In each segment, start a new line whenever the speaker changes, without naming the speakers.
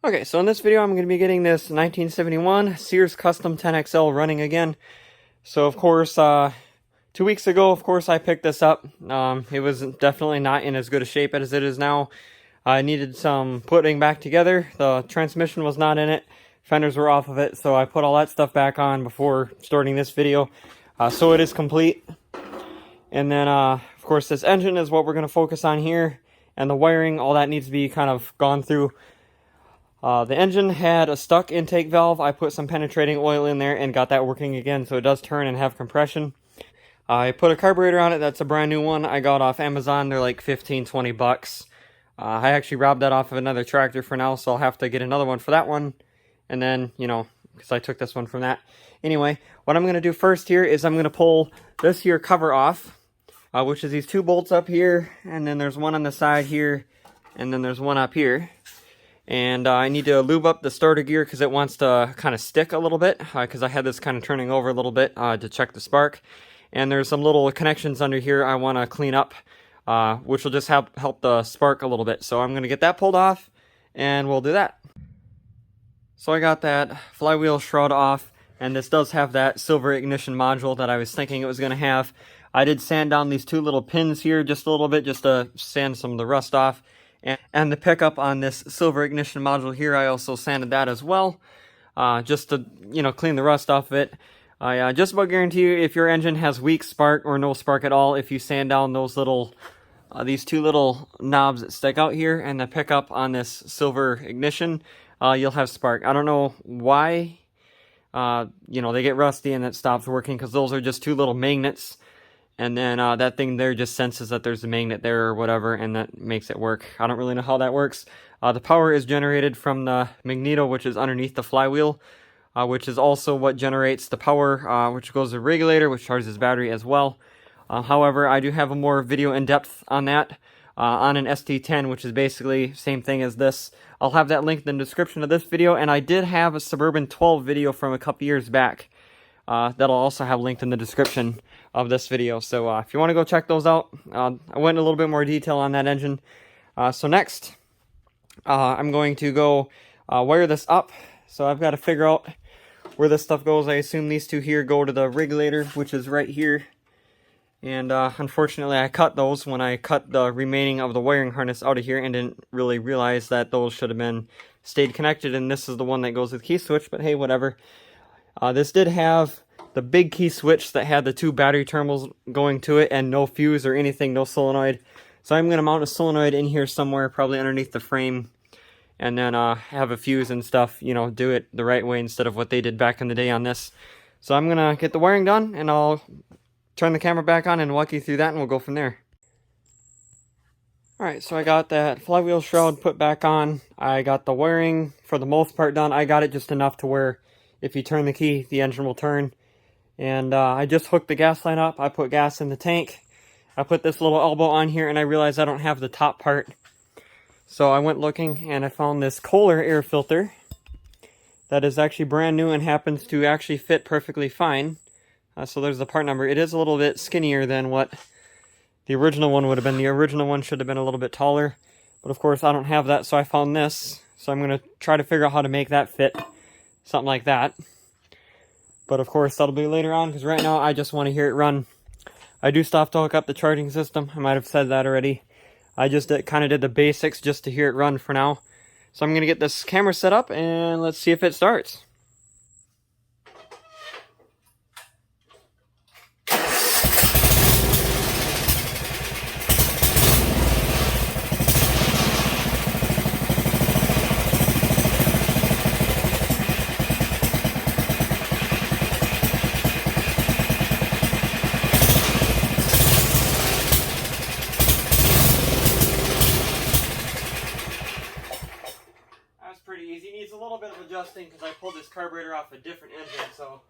Okay, so in this video I'm going to be getting this 1971 Sears Custom 10XL running again. So of course, 2 weeks ago, of course, I picked this up. It was definitely not in as good a shape as it is now. I needed some putting back together. The transmission was not in it. Fenders were off of it, so I put all that stuff back on before starting this video. So it is complete. And then, of course, this engine is what we're going to focus on here. And the wiring, all that needs to be kind of gone through. The engine had a stuck intake valve. I put some penetrating oil in there and got that working again, so it does turn and have compression. I put a carburetor on it. That's a brand new one I got off Amazon. They're like 15-20 bucks. I actually robbed that off of another tractor for now, so I'll have to get another one for that one. And then, you know, because I took this one from that. Anyway, what I'm going to do first here is I'm going to pull this here cover off, which is these two bolts up here, and then there's one on the side here, and then there's one up here. And I need to lube up the starter gear because it wants to kind of stick a little bit, because I had this kind of turning over a little bit to check the spark. And there's some little connections under here I want to clean up, which will just help the spark a little bit. So I'm going to get that pulled off, and we'll do that. So I got that flywheel shroud off, and this does have that silver ignition module that I was thinking it was going to have. I did sand down these two little pins here just a little bit, just to sand some of the rust off. And the pickup on this silver ignition module here, I also sanded that as well, just to, you know, clean the rust off of it. I just about guarantee you, if your engine has weak spark or no spark at all, if you sand down those little, these two little knobs that stick out here and the pickup on this silver ignition, you'll have spark. I don't know why, you know, they get rusty and it stops working, because those are just two little magnets. And then that thing there just senses that there's a magnet there or whatever, and that makes it work. I don't really know how that works. The power is generated from the magneto, which is underneath the flywheel, which is also what generates the power, which goes to the regulator, which charges battery as well. However, I do have a more video in depth on that on an ST10, which is basically same thing as this. I'll have that linked in the description of this video, and I did have a Suburban 12 video from a couple years back. That'll also have linked in the description of this video. So if you want to go check those out, I went in a little bit more detail on that engine. So next, I'm going to go wire this up. So I've got to figure out where this stuff goes. I assume these two here go to the regulator, which is right here. And unfortunately, I cut those when I cut the remaining of the wiring harness out of here, and didn't really realize that those should have been stayed connected. And this is the one that goes with the key switch, but hey, whatever. This did have the big key switch that had the two battery terminals going to it, and no fuse or anything, no solenoid. So I'm going to mount a solenoid in here somewhere, probably underneath the frame, and then have a fuse and stuff, you know, do it the right way instead of what they did back in the day on this. So I'm going to get the wiring done, and I'll turn the camera back on and walk you through that, and we'll go from there. Alright, so I got that flywheel shroud put back on. I got the wiring for the most part done. I got it just enough to where if you turn the key, the engine will turn. And I just hooked the gas line up. I put gas in the tank. I put this little elbow on here, and I realized I don't have the top part. So I went looking, and I found this Kohler air filter that is actually brand new and happens to actually fit perfectly fine. So there's the part number. It is a little bit skinnier than what the original one would have been. The original one should have been a little bit taller. But of course, I don't have that, so I found this. So I'm going to try to figure out how to make that fit. Something like that. But of course, that'll be later on, because right now I just want to hear it run. I do still have to hook up the charging system. I might have said that already. I just kind of did the basics just to hear it run for now. So I'm going to get this camera set up, and let's see if it starts. Pretty easy. Needs a little bit of adjusting because I pulled this carburetor off a different engine, so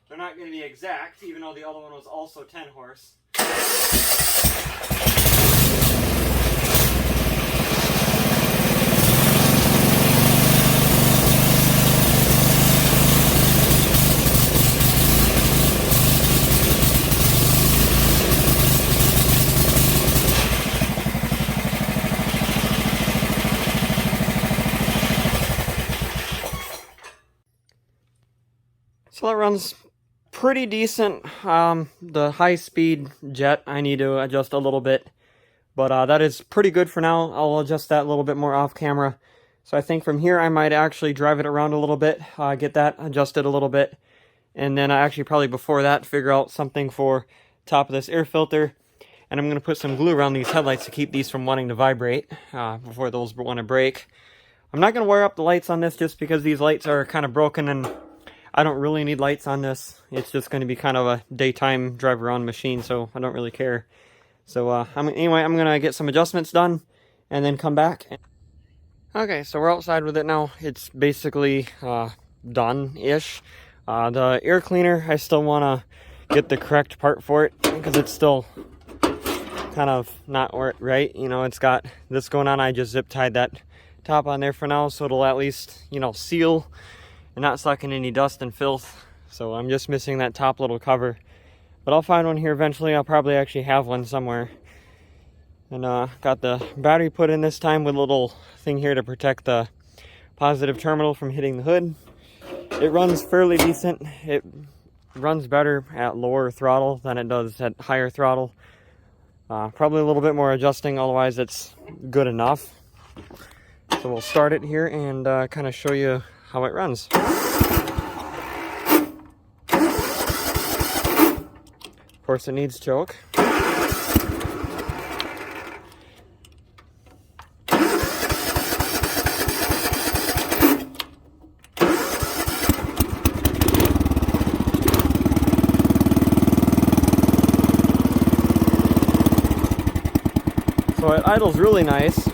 they're not going to be exact, even though the other one was also 10 horse. So that runs pretty decent. The high-speed jet, I need to adjust a little bit. But that is pretty good for now. I'll adjust that a little bit more off camera. So I think from here I might actually drive it around a little bit, get that adjusted a little bit. And then actually probably before that figure out something for top of this air filter. And I'm going to put some glue around these headlights to keep these from wanting to vibrate before those want to break. I'm not going to wire up the lights on this just because these lights are kind of broken and I don't really need lights on this. It's just going to be kind of a daytime drive around machine, so I don't really care. So anyway, I'm going to get some adjustments done and then come back. Okay, so we're outside with it now. It's basically done-ish. The air cleaner, I still want to get the correct part for it because it's still kind of not right. You know, it's got this going on. I just zip tied that top on there for now, so it'll at least, you know, seal and not suck in any dust and filth. So I'm just missing that top little cover, but I'll find one here eventually. I'll probably actually have one somewhere. And got the battery put in this time with a little thing here to protect the positive terminal from hitting the hood. It runs fairly decent. It runs better at lower throttle than it does at higher throttle. Probably a little bit more adjusting, otherwise it's good enough. So we'll start it here and kind of show you how it runs. Of course, it needs choke. So it idles really nice.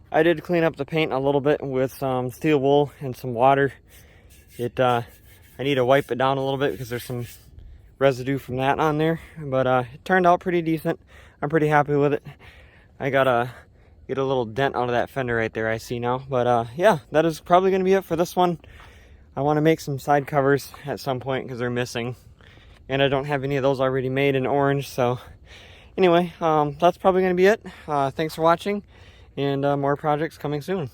I did clean up the paint a little bit with some steel wool and some water. I need to wipe it down a little bit because there's some residue from that on there. But it turned out pretty decent. I'm pretty happy with it. I gotta get a little dent out of that fender right there I see now. But yeah, that is probably going to be it for this one. I want to make some side covers at some point because they're missing. And I don't have any of those already made in orange. So anyway, that's probably going to be it. Thanks for watching. And more projects coming soon.